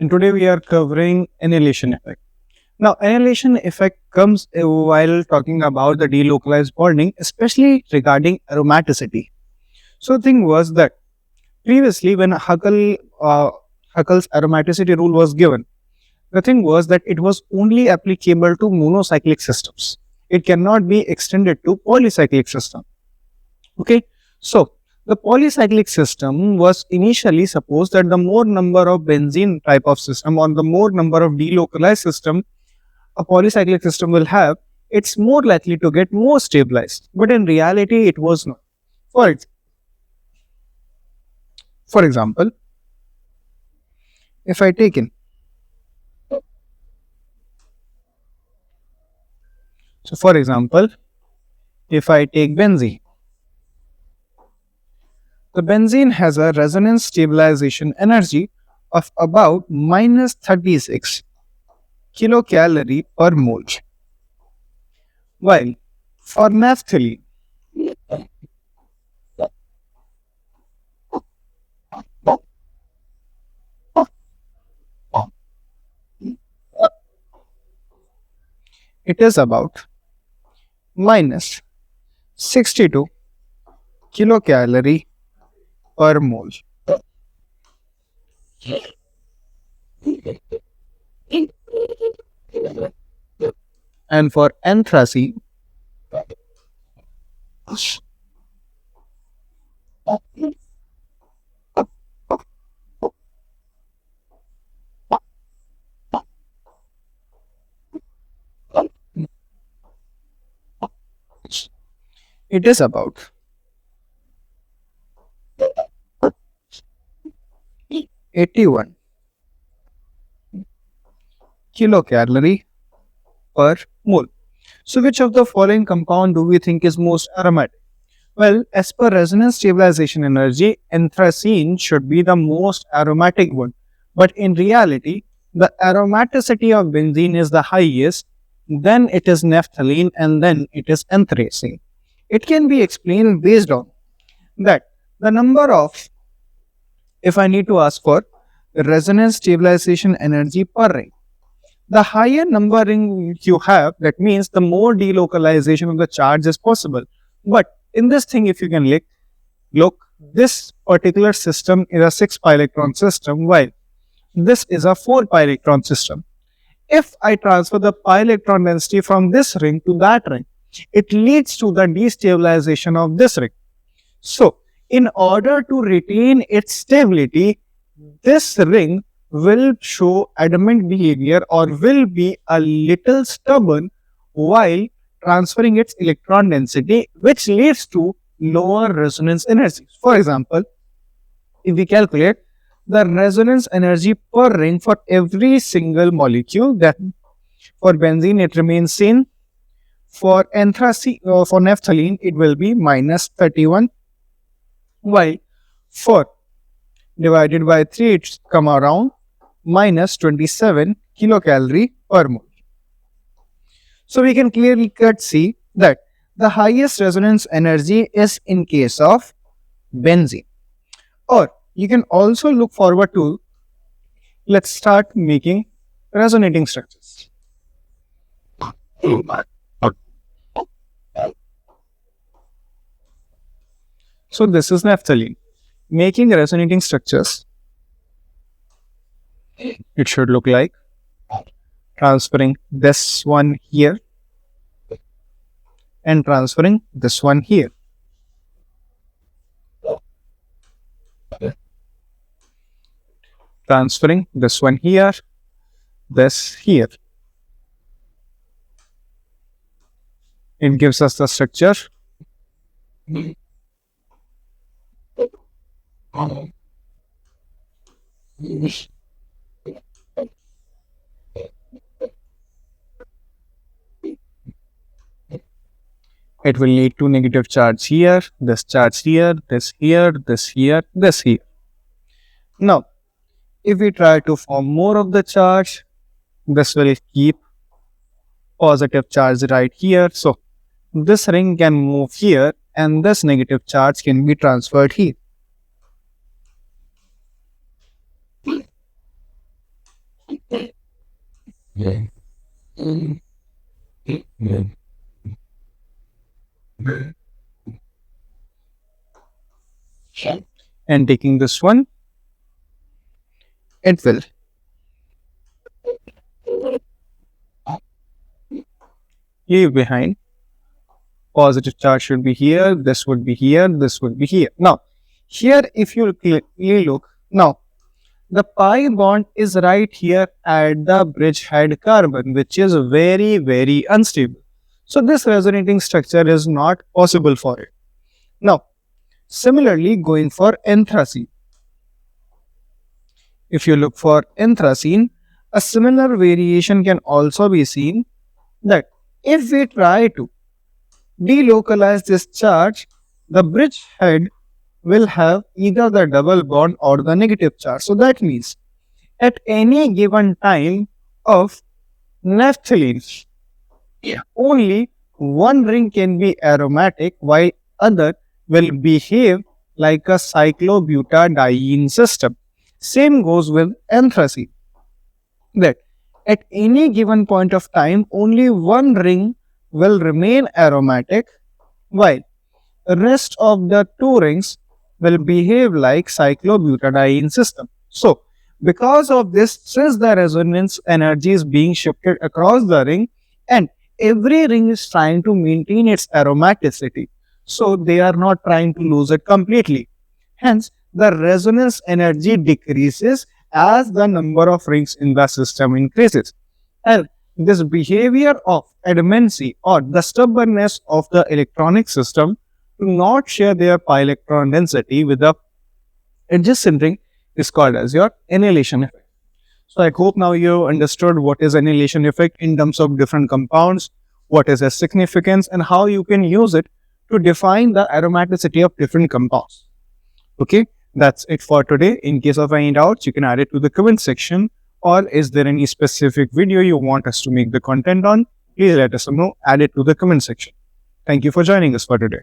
and today we are covering annulation effect. Now, annulation effect comes while talking about the delocalized bonding, especially regarding aromaticity. So, the thing was that previously, when Huckel's aromaticity rule was given, the thing was that it was only applicable to monocyclic systems. It cannot be extended to polycyclic system. Okay, so the polycyclic system was initially supposed that the more number of benzene type of system or the more number of delocalized system a polycyclic system will have, it's more likely to get more stabilized. But in reality, it was not. For, for example, if I take in, so for example, if I take benzene, the benzene has a resonance stabilization energy of about minus 36 kilocalorie per mole. While for naphthalene, it is about minus 62 kilocalorie per mole. And for anthracene, it is about 81 kilocalorie per mole. So, which of the following compound do we think is most aromatic? Well, as per resonance stabilization energy, anthracene should be the most aromatic one. But in reality, the aromaticity of benzene is the highest, then it is naphthalene, and then it is anthracene. It can be explained based on that the number of, if I need to ask for resonance stabilization energy per ring, the higher numbering you have, that means the more delocalization of the charge is possible. But in this thing, if you can look, this particular system is a 6 pi electron system, while this is a 4 pi electron system. If I transfer the pi electron density from this ring to that ring, it leads to the destabilization of this ring. So, in order to retain its stability, this ring will show adamant behavior or will be a little stubborn while transferring its electron density, which leads to lower resonance energy. For example, if we calculate the resonance energy per ring for every single molecule, that for benzene it remains same, for anthracene, for naphthalene it will be minus 31, while for divided by 3 it's come around minus 27 kilocalorie per mole. So we can clearly see that the highest resonance energy is in case of benzene. Or you can also look forward to, let's start making resonating structures. So this is naphthalene. Making resonating structures, it should look like transferring this one here and transferring this one here. Transferring this one here, this here. It gives us the structure. It will lead to negative charge here, this charge here, this here, this here, this here. Now, if we try to form more of the charge, this will keep positive charge right here. So, this ring can move here and this negative charge can be transferred here. And taking this one, it will leave behind. Positive charge should be here, this would be here, this would be here. Now, here if you clearly look, now the pi bond is right here at the bridgehead carbon, which is very, very unstable. So this resonating structure is not possible for it. Now, similarly, going for anthracene. If you look for anthracene, a similar variation can also be seen that if we try to delocalize this charge, the bridgehead will have either the double bond or the negative charge. So that means at any given time of naphthalene, only one ring can be aromatic while other will behave like a cyclobutadiene system. Same goes with anthracene, that at any given point of time only one ring will remain aromatic while the rest of the two rings will behave like cyclobutadiene system. So, because of this, since the resonance energy is being shifted across the ring and every ring is trying to maintain its aromaticity, so they are not trying to lose it completely. Hence, the resonance energy decreases as the number of rings in the system increases. And this behavior of adamancy or the stubbornness of the electronic system to not share their pi electron density with the adjacent ring is called as your annulation effect. So I hope now you understood what is annulation effect in terms of different compounds, what is its significance, and how you can use it to define the aromaticity of different compounds. Okay, that's it for today. In case of any doubts, you can add it to the comment section. Or is there any specific video you want us to make the content on? Please let us know. Add it to the comment section. Thank you for joining us for today.